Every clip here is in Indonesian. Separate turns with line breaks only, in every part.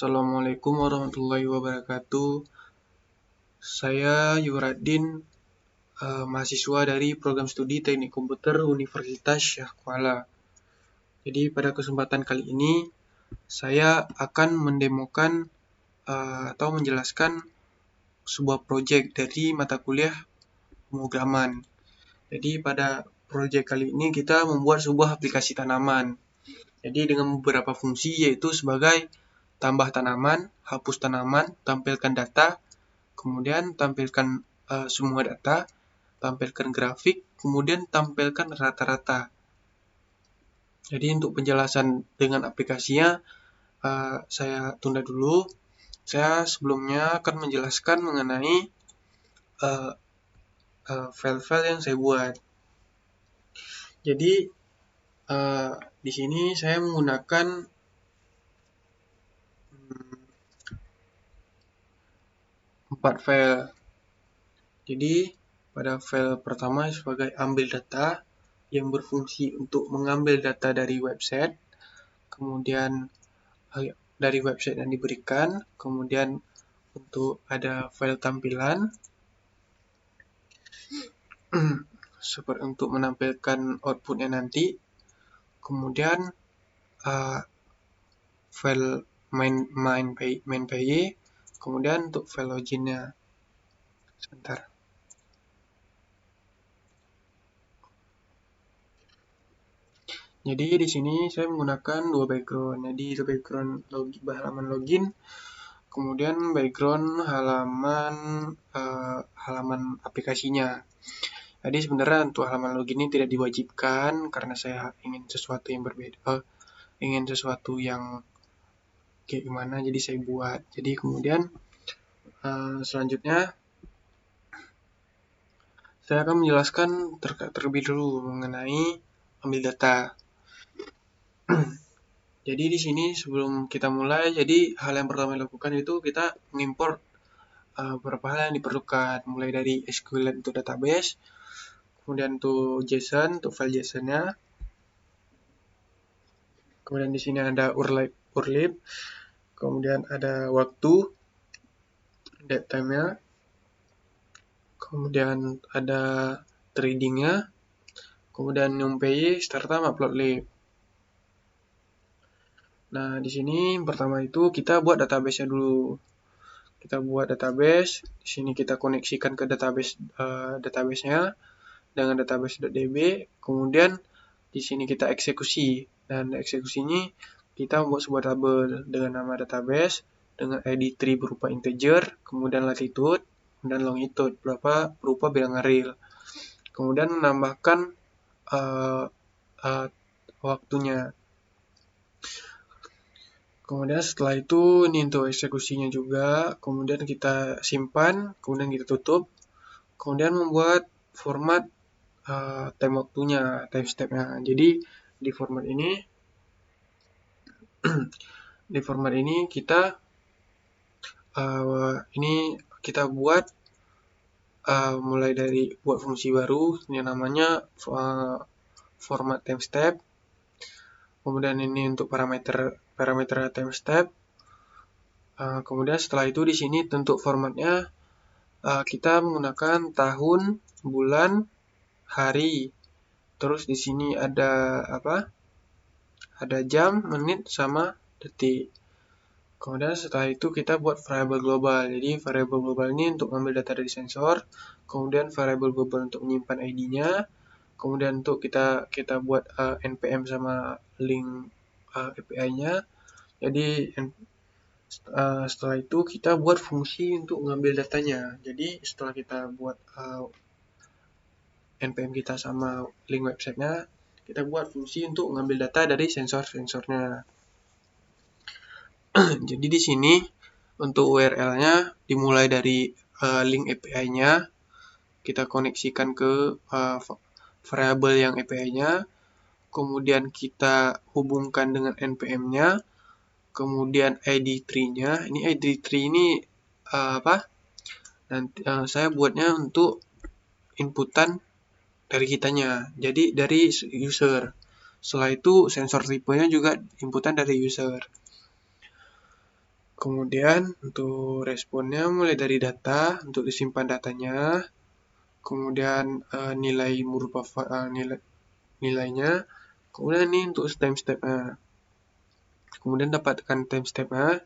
Assalamualaikum warahmatullahi wabarakatuh. Saya Yuradin, mahasiswa dari program studi Teknik Komputer Universitas Syah Kuala. Jadi pada kesempatan kali ini saya akan mendemokan atau menjelaskan sebuah proyek dari mata kuliah pemrograman. Jadi pada proyek kali ini kita membuat sebuah aplikasi tanaman. Jadi dengan beberapa fungsi yaitu sebagai tambah tanaman, hapus tanaman, tampilkan data, kemudian tampilkan semua data, tampilkan grafik, kemudian tampilkan rata-rata. Jadi untuk penjelasan dengan aplikasinya saya tunda dulu. Saya sebelumnya akan menjelaskan mengenai file-file yang saya buat. Jadi di sini saya menggunakan 4 file. Jadi pada file pertama sebagai ambil data yang berfungsi untuk mengambil data dari website, kemudian dari website yang diberikan, kemudian untuk ada file tampilan seperti untuk menampilkan outputnya nanti, kemudian file main.py, kemudian untuk file loginnya. Sebentar. Jadi di sini saya menggunakan 2 background. Jadi itu background halaman login, kemudian background halaman aplikasinya. Jadi sebenarnya untuk halaman login ini tidak diwajibkan karena saya ingin sesuatu yang berbeda, ingin sesuatu yang kayak gimana, jadi saya buat. Jadi kemudian selanjutnya saya akan menjelaskan terlebih dulu mengenai ambil data. Jadi di sini sebelum kita mulai, jadi hal yang pertama dilakukan itu kita mengimport beberapa hal yang diperlukan, mulai dari SQLite untuk database, kemudian untuk JSON, untuk file JSON-nya. Kemudian di sini ada urlib, kemudian ada waktu, date time-nya, kemudian ada trading-nya, kemudian numpy, startup, upload lib. Nah, di sini pertama itu kita buat database-nya dulu. Kita buat database, di sini kita koneksikan ke database-nya dengan database.db, kemudian di sini kita eksekusi. Dan eksekusi ini kita membuat sebuah tabel dengan nama database dengan ID tree berupa integer, kemudian latitude, kemudian longitude berupa bilangan real. Kemudian menambahkan waktunya. Kemudian setelah itu ini untuk eksekusinya juga, kemudian kita simpan, kemudian kita tutup, kemudian membuat format time waktunya, time step-nya. Jadi di format ini kita buat mulai dari buat fungsi baru yang namanya format time step. Kemudian ini untuk parameter time step. Kemudian setelah itu di sini untuk formatnya kita menggunakan tahun, bulan, hari. Terus di sini ada Ada jam, menit, sama detik. Kemudian setelah itu kita buat variabel global. Jadi variabel global ini untuk mengambil data dari sensor, kemudian variabel global untuk menyimpan ID-nya, kemudian untuk kita buat npm sama link API-nya. Jadi setelah itu kita buat fungsi untuk mengambil datanya. Jadi setelah kita buat npm kita sama link website-nya, kita buat fungsi untuk mengambil data dari sensor-sensornya. Jadi di sini untuk URL-nya dimulai dari link API-nya, kita koneksikan ke variabel yang API-nya, kemudian kita hubungkan dengan npm-nya, kemudian ID tree-nya. Ini ID tree ini nanti saya buatnya untuk inputan dari kitanya, jadi dari user. Setelah itu sensor tipenya juga inputan dari user. Kemudian untuk responnya mulai dari data untuk disimpan datanya, kemudian nilai berupa nilainya, kemudian ini untuk time step-nya. Kemudian dapatkan time step-nya.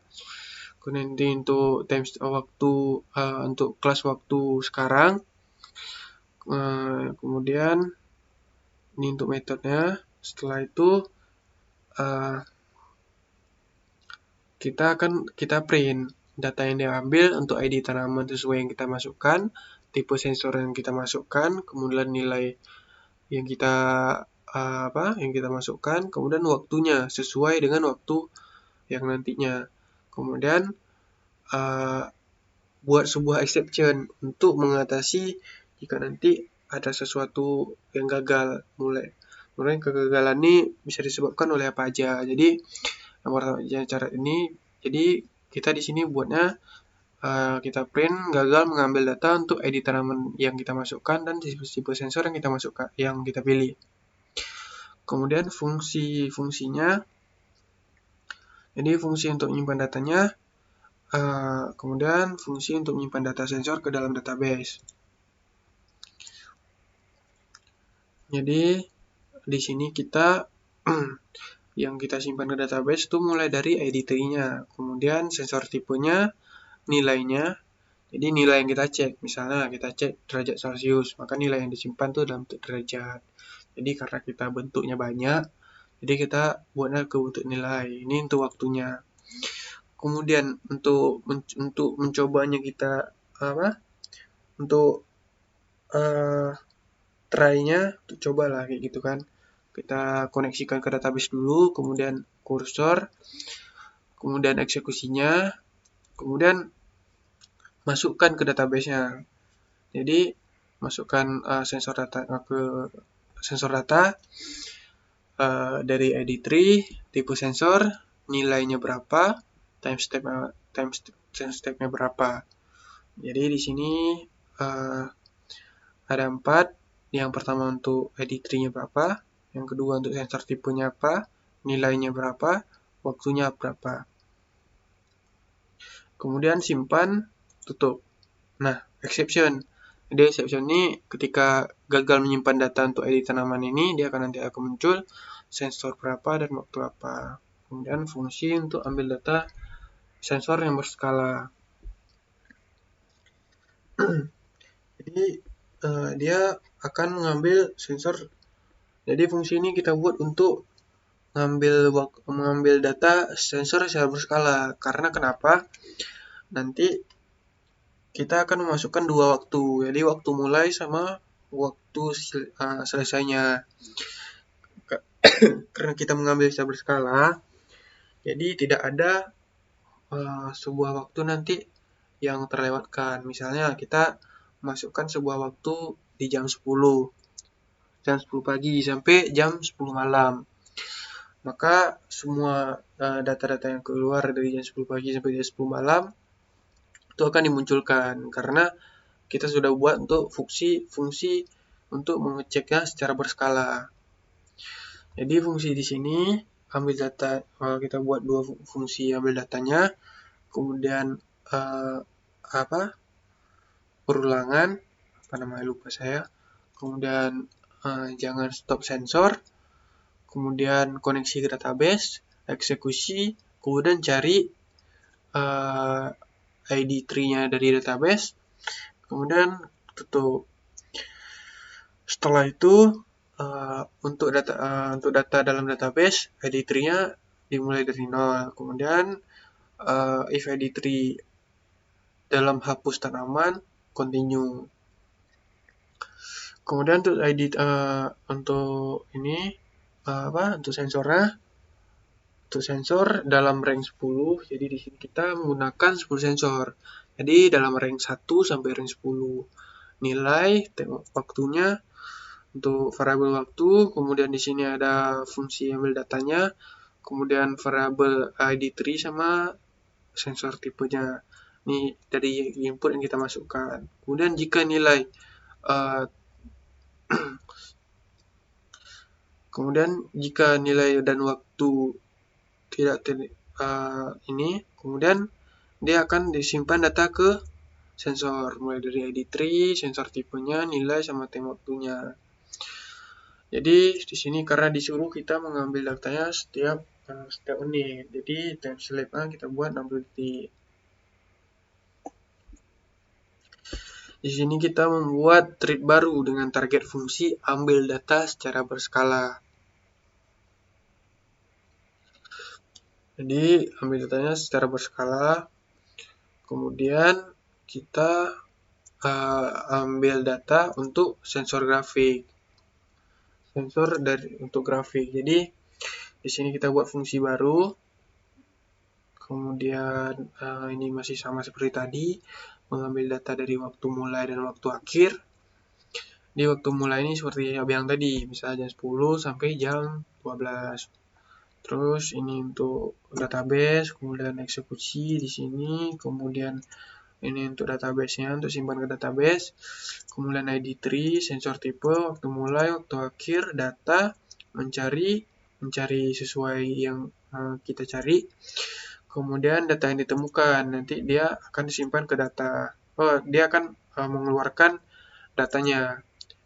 Kemudian nanti untuk waktu untuk kelas waktu sekarang. Kemudian ini untuk metodenya. Setelah itu kita print data yang diambil untuk ID tanaman sesuai yang kita masukkan, tipe sensor yang kita masukkan, kemudian nilai yang kita masukkan, kemudian waktunya sesuai dengan waktu yang nantinya. Kemudian buat sebuah exception untuk mengatasi jika nanti ada sesuatu yang gagal. Mulai kegagalan ini bisa disebabkan oleh apa aja. Jadi yang pertama cara ini, jadi kita di sini buatnya kita print gagal mengambil data untuk ID tanaman yang kita masukkan dan tipe sensor yang kita masukkan, yang kita pilih. Kemudian fungsinya, jadi fungsi untuk menyimpan datanya, kemudian fungsi untuk menyimpan data sensor ke dalam database. Jadi di sini kita yang kita simpan ke database itu mulai dari ID tree-nya, kemudian sensor tipenya, nilainya. Jadi nilai yang kita cek, misalnya kita cek derajat Celcius, maka nilai yang disimpan itu dalam bentuk derajat. Jadi karena kita bentuknya banyak, jadi kita buatnya ke bentuk nilai. Ini untuk waktunya. Kemudian untuk mencobanya kita untuk try-nya, untuk cobalah kayak gitu kan. Kita koneksikan ke database dulu, kemudian kursor, kemudian eksekusinya, kemudian masukkan ke database-nya. Jadi masukkan sensor data dari ID tree, tipe sensor, nilainya berapa, time step-nya berapa. Jadi di sini ada 4. Yang pertama untuk ID tree-nya berapa, yang kedua untuk sensor tipenya apa, nilainya berapa, waktunya berapa. Kemudian simpan, tutup. Nah, exception. Jadi exception ini ketika gagal menyimpan data untuk ID tanaman ini, dia nanti akan muncul sensor berapa dan waktu apa. Kemudian fungsi untuk ambil data sensor yang berskala. Jadi dia akan mengambil sensor. Jadi fungsi ini kita buat untuk mengambil data sensor secara berskala. Karena kenapa? Nanti kita akan memasukkan 2 waktu. Jadi waktu mulai sama waktu selesainya. Karena kita mengambil secara berskala, jadi tidak ada sebuah waktu nanti yang terlewatkan. Misalnya kita masukkan sebuah waktu di jam 10 pagi sampai jam 10 malam. Maka semua data-data yang keluar dari jam 10 pagi sampai jam 10 malam itu akan dimunculkan karena kita sudah buat untuk fungsi untuk mengeceknya secara berskala. Jadi fungsi di sini ambil data, kita buat 2 fungsi ambil datanya, kemudian perulangan, lupa saya, kemudian jangan stop sensor, kemudian koneksi ke database, eksekusi, kemudian cari ID tree-nya dari database, kemudian tutup. Setelah itu untuk data dalam database, ID tree-nya dimulai dari 0. Kemudian if ID tree dalam hapus tanaman, continue. Kemudian untuk ID untuk ini untuk sensornya, untuk sensor dalam rank 10. Jadi di sini kita menggunakan 10 sensor. Jadi dalam rank 1 sampai rank 10. Nilai, tengok waktunya untuk variabel waktu, kemudian di sini ada fungsi ambil datanya, kemudian variabel ID tree sama sensor tipenya. Ini dari input yang kita masukkan. Kemudian jika nilai kemudian jika nilai dan waktu tidak ini, kemudian dia akan disimpan data ke sensor, mulai dari ID tree, sensor tipenya, nilai, sama time waktunya. Jadi di sini karena disuruh kita mengambil datanya setiap menit, jadi time step-nya kita buat 60 detik. Di sini kita membuat thread baru dengan target fungsi ambil data secara berskala. Jadi ambil datanya secara berskala, kemudian kita ambil data untuk sensor grafik, untuk grafik. Jadi di sini kita buat fungsi baru, kemudian ini masih sama seperti tadi, mengambil data dari waktu mulai dan waktu akhir. Di waktu mulai ini seperti yang tadi, misalnya jam 10 sampai jam 12. Terus ini untuk database, kemudian eksekusi di sini, kemudian ini untuk database-nya, untuk simpan ke database, kemudian ID tree, sensor tipe, waktu mulai, waktu akhir, data, mencari sesuai yang kita cari, kemudian data yang ditemukan, nanti dia akan disimpan ke data, dia akan mengeluarkan datanya,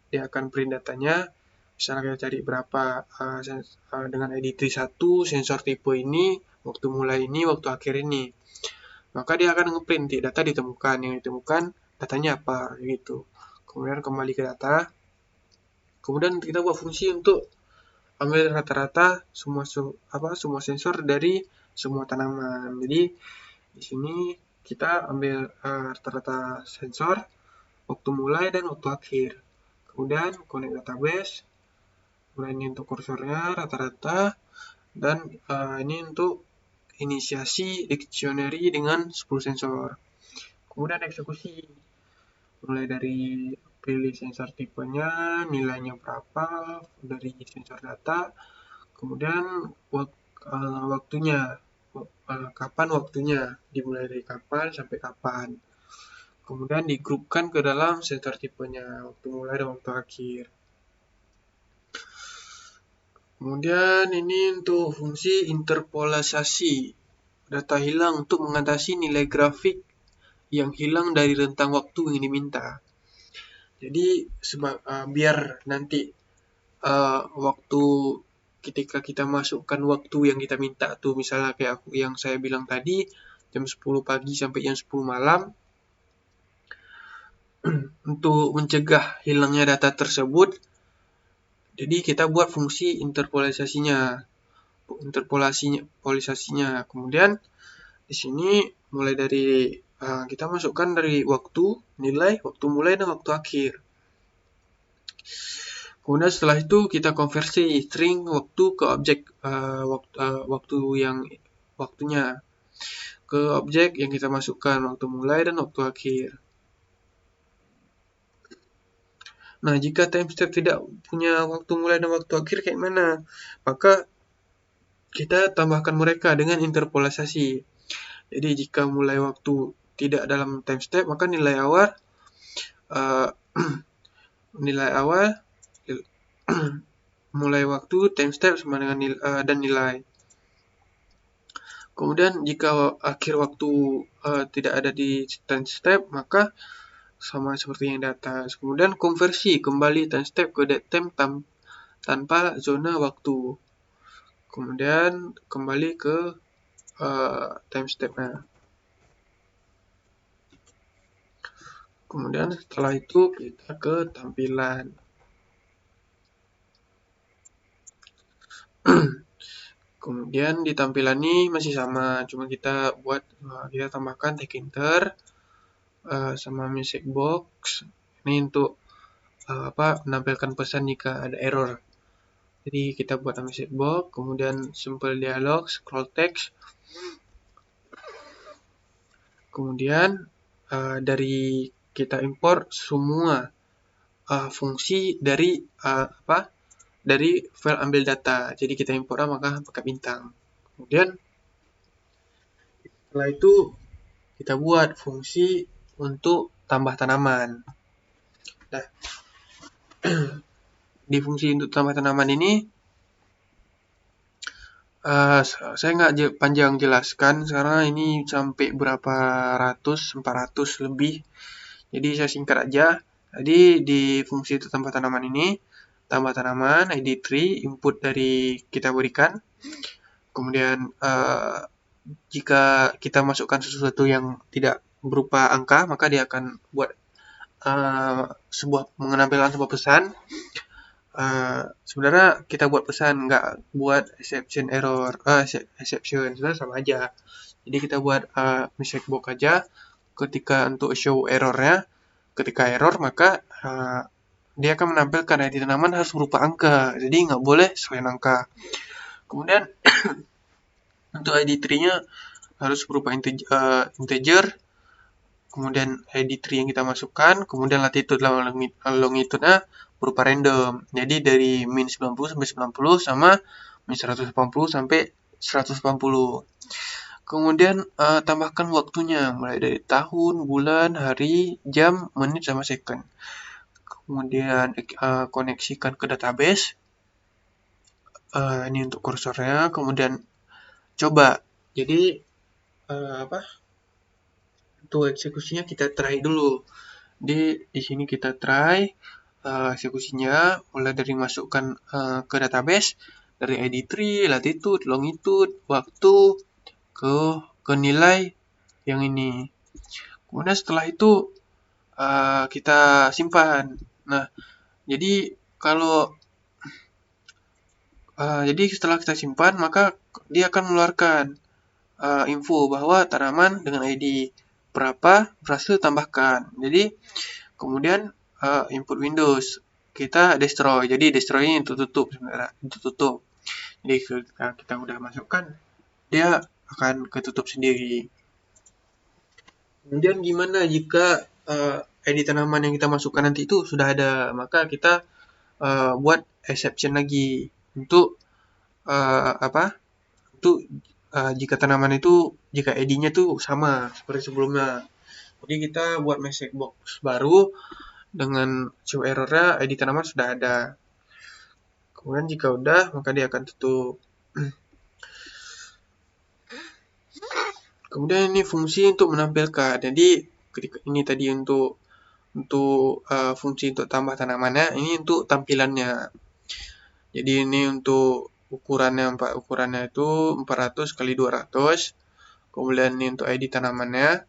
dia akan print datanya. Misalnya kita cari berapa dengan ID tree 1, sensor tipe ini, waktu mulai ini, waktu akhir ini. Maka dia akan ngeprint data ditemukan, yang ditemukan datanya apa gitu. Kemudian kembali ke data. Kemudian kita buat fungsi untuk ambil rata-rata semua sensor dari semua tanaman. Jadi di sini kita ambil rata-rata sensor, waktu mulai dan waktu akhir. Kemudian connect database. Kemudian ini untuk kursornya rata-rata, dan ini untuk inisiasi dictionary dengan 10 sensor. Kemudian eksekusi, mulai dari pilih sensor tipenya, nilainya berapa dari sensor data, kemudian waktunya, kapan waktunya, dimulai dari kapan sampai kapan. Kemudian digrupkan ke dalam sensor tipenya, waktu mulai dan waktu akhir. Kemudian ini untuk fungsi interpolasi data hilang untuk mengatasi nilai grafik yang hilang dari rentang waktu yang diminta. Jadi biar nanti waktu ketika kita masukkan waktu yang kita minta tuh, misalnya kayak yang saya bilang tadi, jam 10 pagi sampai jam 10 malam, untuk mencegah hilangnya data tersebut, jadi kita buat fungsi interpolasasinya. Kemudian di sini mulai dari kita masukkan dari waktu, nilai, waktu mulai dan waktu akhir. Kemudian setelah itu kita konversi string waktu ke objek waktunya ke objek yang kita masukkan, waktu mulai dan waktu akhir. Nah, jika time step tidak punya waktu mulai dan waktu akhir kayak mana? Maka kita tambahkan mereka dengan interpolasi. Jadi jika mulai waktu tidak dalam time step, maka nilai awal mulai waktu time step sama dengan nilai. Kemudian jika akhir waktu tidak ada di time step, maka sama seperti yang di atas. Kemudian konversi kembali time step ke datetime tanpa zona waktu. Kemudian kembali ke time step-nya. Kemudian setelah itu kita ke tampilan. Kemudian di tampilan ini masih sama, cuma kita tambahkan tag enter sama message box. Ini untuk menampilkan pesan jika ada error. Jadi kita buat message box, kemudian simple dialog, scroll text. Kemudian dari kita import semua fungsi dari file ambil data. Jadi kita import maka pakai bintang. Kemudian setelah itu kita buat fungsi untuk tambah tanaman. Nah, di fungsi untuk tambah tanaman ini Saya nggak panjang jelaskan karena ini sampai berapa ratus, 400 lebih. Jadi saya singkat aja. Jadi di fungsi tambah tanaman ini, tambah tanaman ID tree, input dari kita berikan. Kemudian jika kita masukkan sesuatu yang tidak berupa angka, maka dia akan buat menampilkan sebuah pesan. Sebenarnya kita buat pesan, nggak buat exception sebenarnya sama aja. Jadi kita buat mistake box aja ketika untuk show errornya. Ketika error maka dia akan menampilkan ID tanaman harus berupa angka, jadi nggak boleh selain angka. Kemudian untuk ID tree-nya harus berupa integer, kemudian ID tree yang kita masukkan, kemudian latitude longitude-nya berupa random. Jadi dari min 90 sampai 90 sama min 180 sampai 180. Kemudian tambahkan waktunya mulai dari tahun, bulan, hari, jam, menit sama second. Kemudian koneksikan ke database. Ini untuk kursornya. Kemudian coba. Jadi untuk eksekusinya kita try dulu. Di sini kita try eksekusinya mulai dari masukkan ke database dari ID tree, latitude, longitude, waktu ke nilai yang ini. Kemudian setelah itu kita simpan. Nah, jadi setelah kita simpan maka dia akan mengeluarkan info bahwa tanaman dengan ID berapa berhasil tambahkan. Jadi kemudian input Windows kita destroy. Jadi destroy ini untuk tutup sebenarnya, untuk tutup. Jadi kita udah masukkan, dia akan ketutup sendiri. Kemudian gimana jika ID tanaman yang kita masukkan nanti itu sudah ada, maka kita buat exception lagi untuk jika tanaman itu jika ID-nya tuh sama seperti sebelumnya. Jadi kita buat message box baru dengan show error-nya ID tanaman sudah ada. Kemudian jika udah maka dia akan tutup. Kemudian ini fungsi untuk menampilkan. Jadi ketika ini tadi untuk fungsi untuk tambah tanamannya, ini untuk tampilannya. Jadi ini untuk ukurannya itu 400 kali 200. Kemudian ini untuk ID tanamannya.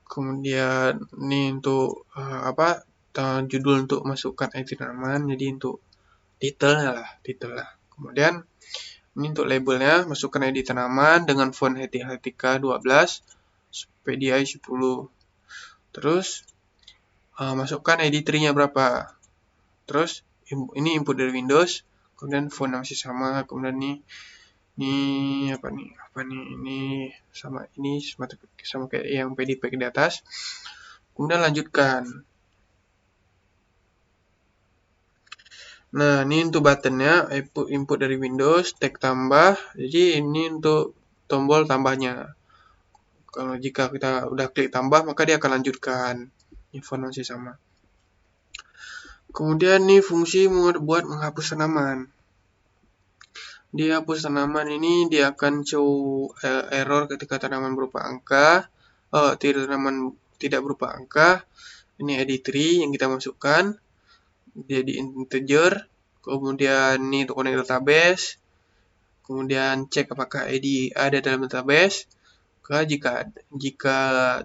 Kemudian ini untuk judul untuk masukkan ID tanaman. Jadi untuk detailnya lah. Kemudian ini untuk labelnya, masukkan ID tanaman dengan font Helvetica 12, PDI 10. Terus masukkan ID tree-nya berapa. Terus ini input dari Windows, kemudian font masih sama, kemudian ini sama kayak yang PDP di atas. Kemudian lanjutkan. Nah, ini untuk buttonnya, input dari Windows, tag tambah. Jadi ini untuk tombol tambahnya. Kalau jika kita udah klik tambah, maka dia akan lanjutkan. Ini font masih sama. Kemudian nih fungsi buat menghapus tanaman. Di hapus tanaman ini dia akan show error ketika tanaman berupa angka, tanaman tidak berupa angka. Ini ID tree yang kita masukkan jadi integer. Kemudian ini untuk connect database. Kemudian cek apakah ID ada dalam database. Jika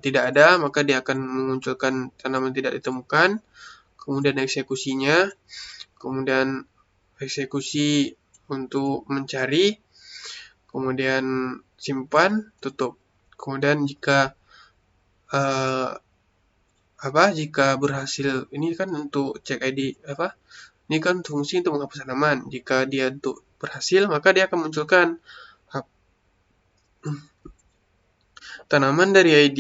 tidak ada, maka dia akan memunculkan tanaman tidak ditemukan. Kemudian eksekusinya, kemudian eksekusi untuk mencari, kemudian simpan, tutup. Kemudian jika berhasil, ini kan untuk cek ID ini kan fungsi untuk menghapus tanaman. Jika dia untuk berhasil, maka dia akan munculkan tanaman dari ID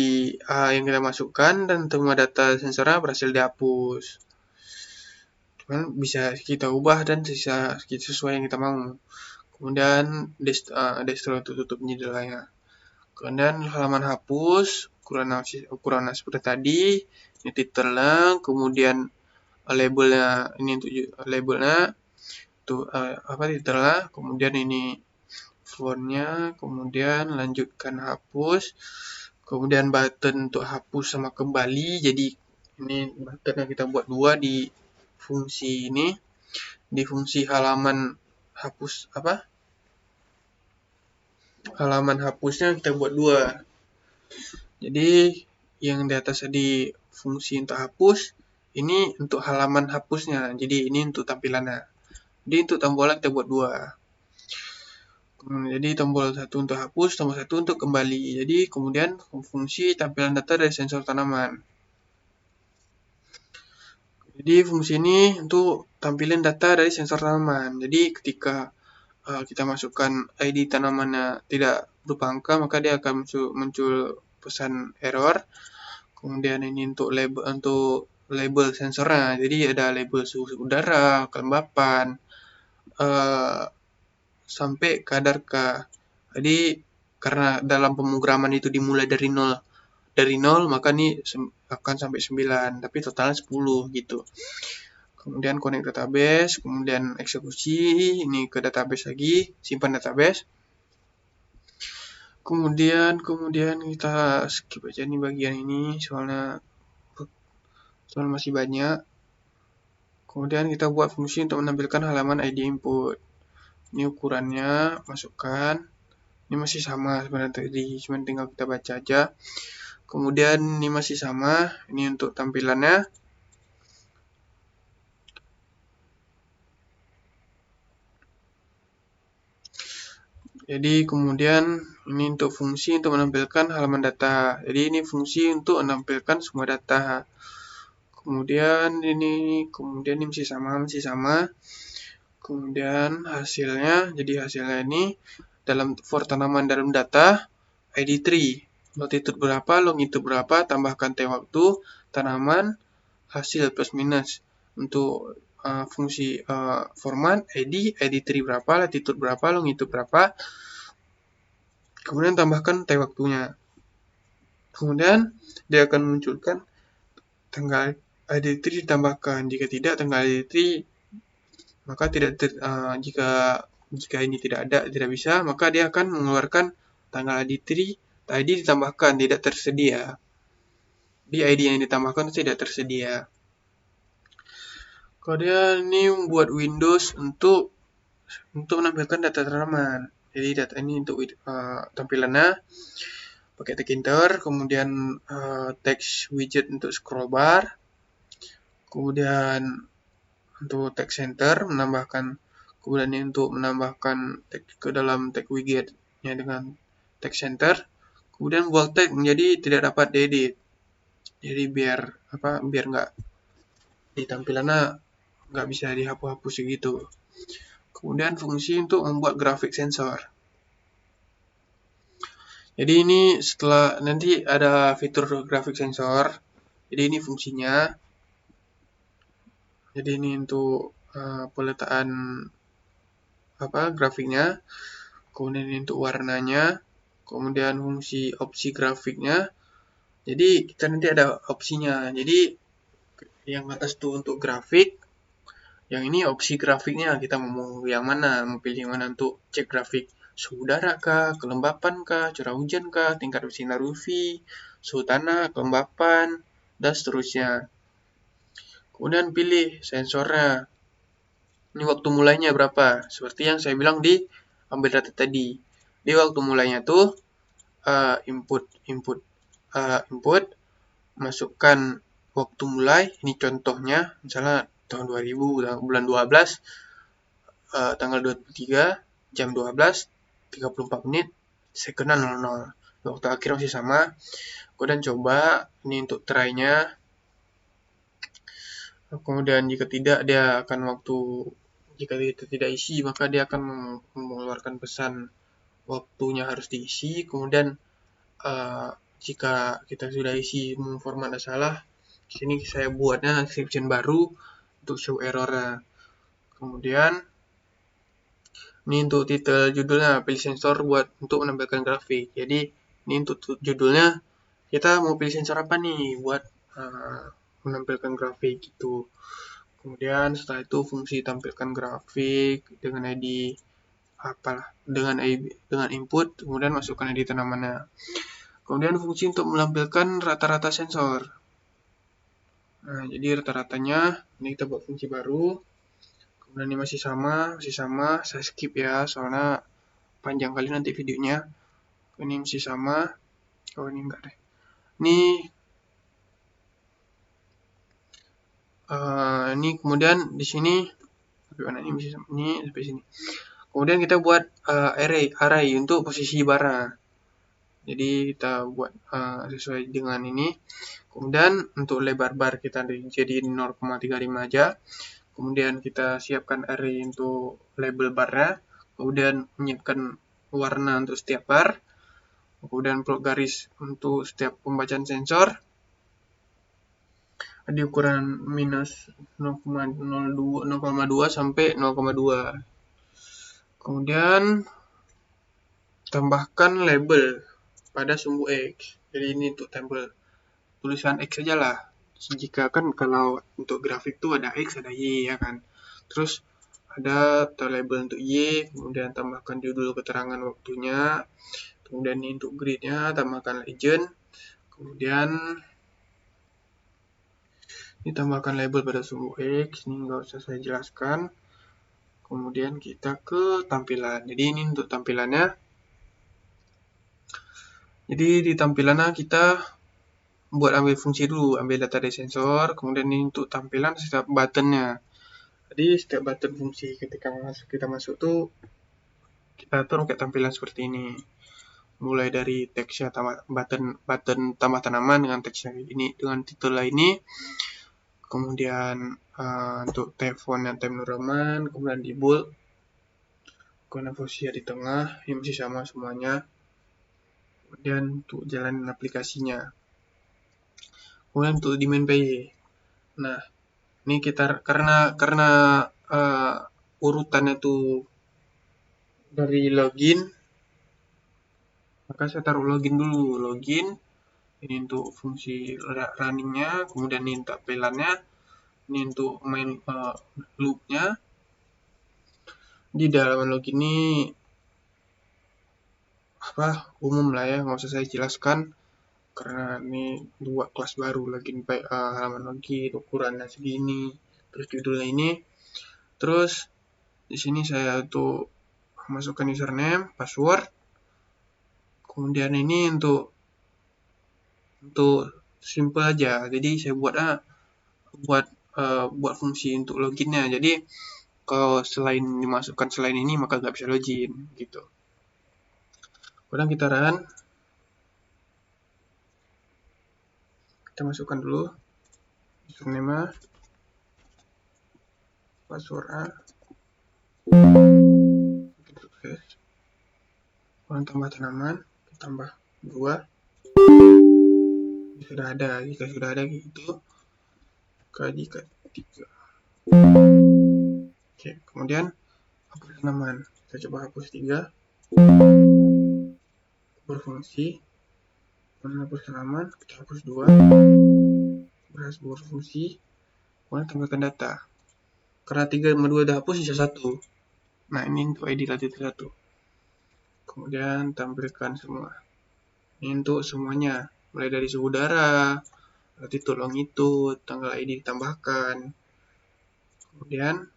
yang kita masukkan dan semua data sensornya berhasil dihapus. Cuman bisa kita ubah dan sesuai yang kita mau. Kemudian destroy untuk tutup jendelanya. Kemudian halaman hapus, ukuran seperti tadi, ini titelnya, kemudian labelnya, ini untuk labelnya. titelnya, kemudian ini fontnya, kemudian lanjutkan hapus, kemudian button untuk hapus sama kembali. Jadi ini button yang kita buat dua di fungsi ini, di fungsi halaman hapus halaman hapusnya kita buat dua. Jadi yang di atas tadi fungsi untuk hapus, ini untuk halaman hapusnya. Jadi ini untuk tampilannya. Jadi untuk tombolnya kita buat dua. Jadi tombol satu untuk hapus, tombol satu untuk kembali. Jadi kemudian fungsi tampilan data dari sensor tanaman. Jadi fungsi ini untuk tampilin data dari sensor tanaman. Jadi ketika kita masukkan ID tanamannya tidak berupa angka, maka dia akan muncul pesan error. Kemudian ini untuk label sensornya. Jadi ada label suhu udara, kelembapan, sampai kadar K. Jadi karena dalam pemrograman itu dimulai dari 0, maka ini akan sampai 9, tapi totalnya 10 gitu. Kemudian connect database, kemudian eksekusi, ini ke database lagi, simpan database. Kemudian kita skip aja nih bagian ini, soalnya masih banyak. Kemudian kita buat fungsi untuk menampilkan halaman ID input. Ini ukurannya, masukkan. Ini masih sama sebenarnya tadi, cuma tinggal kita baca aja. Kemudian ini masih sama, ini untuk tampilannya. Jadi kemudian ini untuk fungsi untuk menampilkan halaman data. Jadi ini fungsi untuk menampilkan semua data. Kemudian ini masih sama. Kemudian hasilnya, jadi hasilnya ini dalam for tanaman dalam data ID tree, latitude berapa, longitude berapa, tambahkan T waktu, tanaman, hasil plus minus. Untuk fungsi format ID tree berapa, latitude berapa, longitude berapa, kemudian tambahkan T waktunya. Kemudian dia akan munculkan tanggal ID tree ditambahkan. Jika tidak, tanggal ID tree maka jika ini tidak bisa, maka dia akan mengeluarkan tanggal ID ditambahkan tidak tersedia. Di ID yang ditambahkan tidak tersedia. Kemudian ini membuat Windows untuk menampilkan data tanaman. Jadi data ini untuk tampilannya pakai tag enter, kemudian text widget untuk scroll bar, kemudian untuk text center kemudian ini untuk menambahkan teks ke dalam text widgetnya dengan text center, kemudian bold text menjadi tidak dapat diedit. Jadi biar nggak di tampilannya nggak bisa dihapus gitu. Kemudian fungsi untuk membuat grafik sensor. Jadi ini setelah nanti ada fitur grafik sensor. Jadi ini fungsinya. Jadi ini untuk peletaan grafiknya. Kemudian ini untuk warnanya. Kemudian fungsi opsi grafiknya. Jadi kita nanti ada opsinya. Jadi yang atas itu untuk grafik. Yang ini opsi grafiknya, kita mau yang mana, mau pilih yang mana untuk cek grafik suhu udara kah, kelembapan kah, curah hujan kah, tingkat sinar UV, suhu tanah, kelembapan, dan seterusnya. Kemudian pilih sensornya. Ini waktu mulainya berapa? Seperti yang saya bilang di ambil data tadi. Di waktu mulainya tuh input, masukkan waktu mulai. Ini contohnya, misalnya tahun 2000, bulan 12, tanggal 23, jam 12, 34 menit, second 00. Waktu akhir masih sama. Kemudian coba, ini untuk try-nya. Kemudian jika tidak, jika tidak isi, maka dia akan mengeluarkan pesan waktunya harus diisi. Kemudian jika kita sudah isi format salah, di sini saya buatnya exception baru untuk show error-nya. Kemudian ini untuk titel judulnya, pilih sensor untuk menampilkan grafik. Jadi ini untuk judulnya, kita mau pilih sensor apa nih buat menampilkan grafik gitu. Kemudian setelah itu fungsi tampilkan grafik dengan ID dengan input, kemudian masukkan ID tanamannya. Kemudian fungsi untuk menampilkan rata-rata sensor. Nah, jadi rata-ratanya ini kita buat fungsi baru. Kemudian ini masih sama, saya skip ya, soalnya panjang kali nanti videonya. Ini masih sama. Oh, ini enggak deh. Ini kemudian di sini ini masih sama, ini sampai sini. Kemudian kita buat array untuk posisi bara. Jadi kita buat sesuai dengan ini. Kemudian untuk lebar bar kita jadi 0,35 aja. Kemudian kita siapkan array untuk label barnya. Kemudian menyiapkan warna untuk setiap bar. Kemudian plot garis untuk setiap pembacaan sensor. Di ukuran minus 0,2 sampai 0,2. Kemudian tambahkan label pada sumbu X. Jadi ini untuk tempel tulisan X saja lah. Jika kan kalau untuk grafik tuh ada X, ada Y ya kan. Terus ada label untuk Y, kemudian tambahkan judul keterangan waktunya. Kemudian ini untuk gridnya, tambahkan legend. Kemudian ini tambahkan label pada sumbu X, ini nggak usah saya jelaskan. Kemudian kita ke tampilan. Jadi ini untuk tampilannya. Jadi di tampilannya kita ambil fungsi dulu, ambil data dari sensor, kemudian ini untuk tampilan setiap buttonnya. Jadi setiap button fungsi ketika kita masuk tuh kita atur kayak tampilan seperti ini. Mulai dari teksnya button tambah tanaman dengan teksnya ini dengan titel ini. Kemudian untuk telepon dan time Roman, kemudian di bold, kemudian posisi di tengah, ini masih sama semuanya. Kemudian untuk jalan aplikasinya. Kemudian untuk di main PY. Nah, ini kita karena urutannya tuh dari login, maka saya taruh login dulu. Login ini untuk fungsi runningnya, kemudian ini tampilannya, ini untuk main loopnya. Di dalam login ini umum lah ya, nggak usah saya jelaskan karena ini dua kelas baru, login halaman login ukurannya segini, terus judulnya ini. Terus di sini saya tuh masukkan username, password. Kemudian ini untuk simple aja. Jadi saya buat fungsi untuk loginnya. Jadi kalau selain dimasukkan selain ini maka nggak bisa login gitu. Kemudian kita run. Kita masukkan dulu username, password, sukses. Kemudian tambah tanaman, tambah 2. Sudah ada, jika sudah ada gitu. Jika 3. Oke, kemudian hapus tanaman. Kita coba hapus 3. Berfungsi. Kemudian hapus tanaman, kita hapus 2. Berfungsi. Kemudian tambahkan data. Karena 3 sama 2 udah hapus, sisa 1. Nah, ini untuk ID latitude 1. Kemudian tampilkan semua. Ini untuk semuanya. Mulai dari suhu udara, latitude, longitude, tanggal ID ditambahkan. Kemudian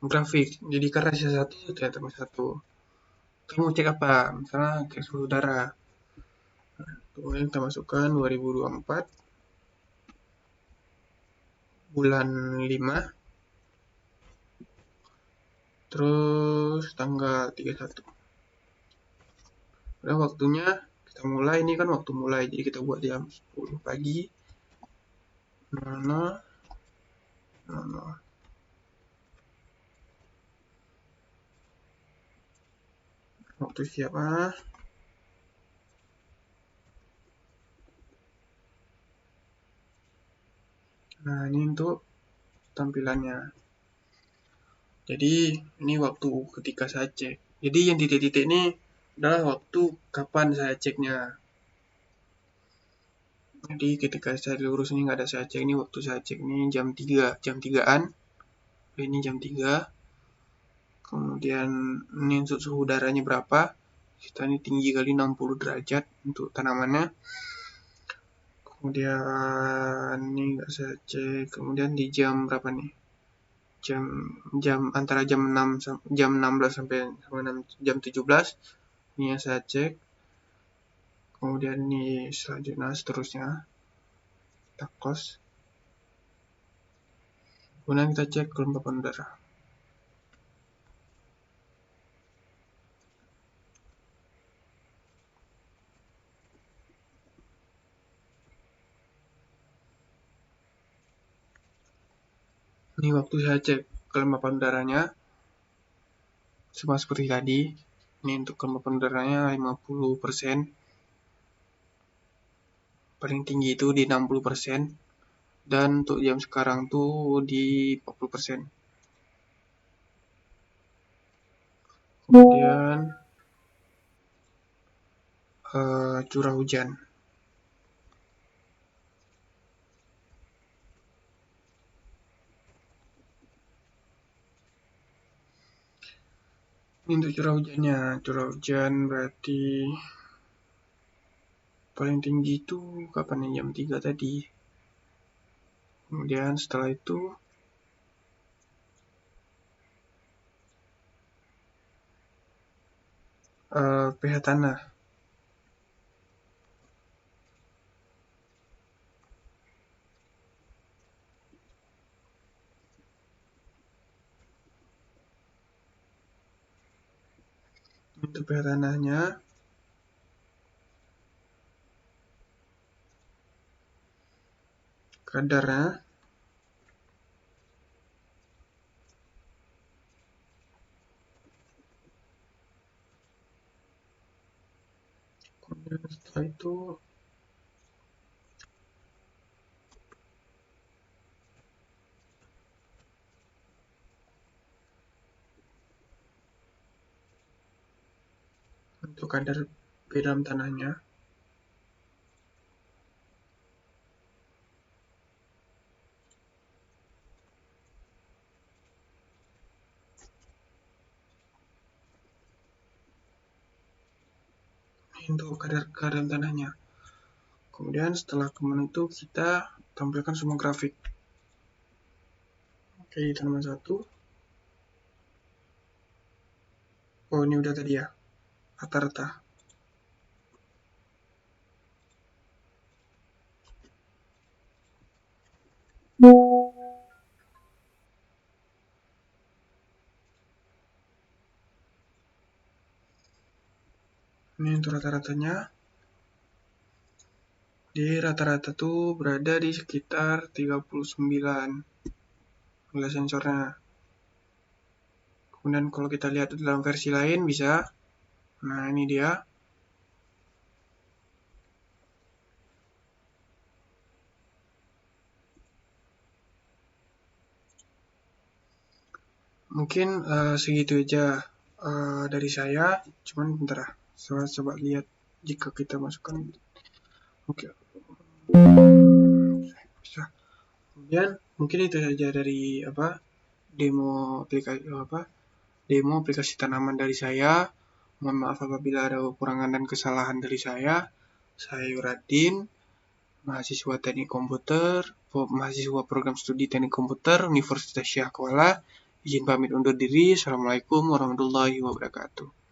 grafik. Jadi karena sisa 1, saya tambah 1. Kamu cek apa? Misalnya kayak suhu udara. Kemudian kita masukkan 2024 bulan 5, terus tanggal 31. Udah waktunya kita mulai, ini kan waktu mulai, jadi kita buat jam 10 pagi 00:00. Waktu siap Nah, ini untuk tampilannya. Jadi ini waktu ketika saya cek. Jadi yang titik-titik ini adalah waktu kapan saya ceknya. Jadi ketika saya lurus ini nggak ada saya cek, ini waktu saya cek ini jam 3an. Ini jam 3. Kemudian ini untuk suhu udaranya berapa? Kita ini tinggi kali 60 derajat untuk tanamannya. Kemudian ini nggak saya cek. Kemudian di jam berapa nih? Jam antara jam 16 sampai jam 17. Ini yang saya cek. Kemudian ini selanjutnya seterusnya kita close. Kemudian kita cek kelembapan udara. Ini waktu saya cek kelembapan udaranya sama seperti tadi. Ini untuk kelembapan udaranya 50%. Paling tinggi itu di 60%. Dan untuk jam sekarang tuh di 40%. Kemudian curah hujan. Ini untuk curah hujannya. Curah hujan berarti paling tinggi itu kapan nih? Jam 3 tadi. Kemudian setelah itu pH tanah. Untuk pH tanahnya kadarnya kemudian setelah itu untuk kadar pH dalam tanahnya. Untuk kadar dalam tanahnya. Kemudian setelah kemudian itu kita tampilkan semua grafik. Oke, di tanaman 1. Oh, ini udah tadi ya. Rata-rata. Ini untuk rata-ratanya. Di rata-rata tuh berada di sekitar 39 nilai sensornya. Kemudian kalau kita lihat dalam versi lain bisa. Nah, ini dia. Mungkin segitu aja dari saya. Cuman bentar, saya coba lihat jika kita masukkan. Oke. Bisa. Kemudian mungkin itu saja dari demo aplikasi tanaman dari saya. Mohon maaf apabila ada kekurangan dan kesalahan dari saya. Saya Yuradin, mahasiswa teknik komputer, mahasiswa program studi teknik komputer Universitas Syah Kuala. Izin pamit undur diri. Assalamualaikum warahmatullahi wabarakatuh.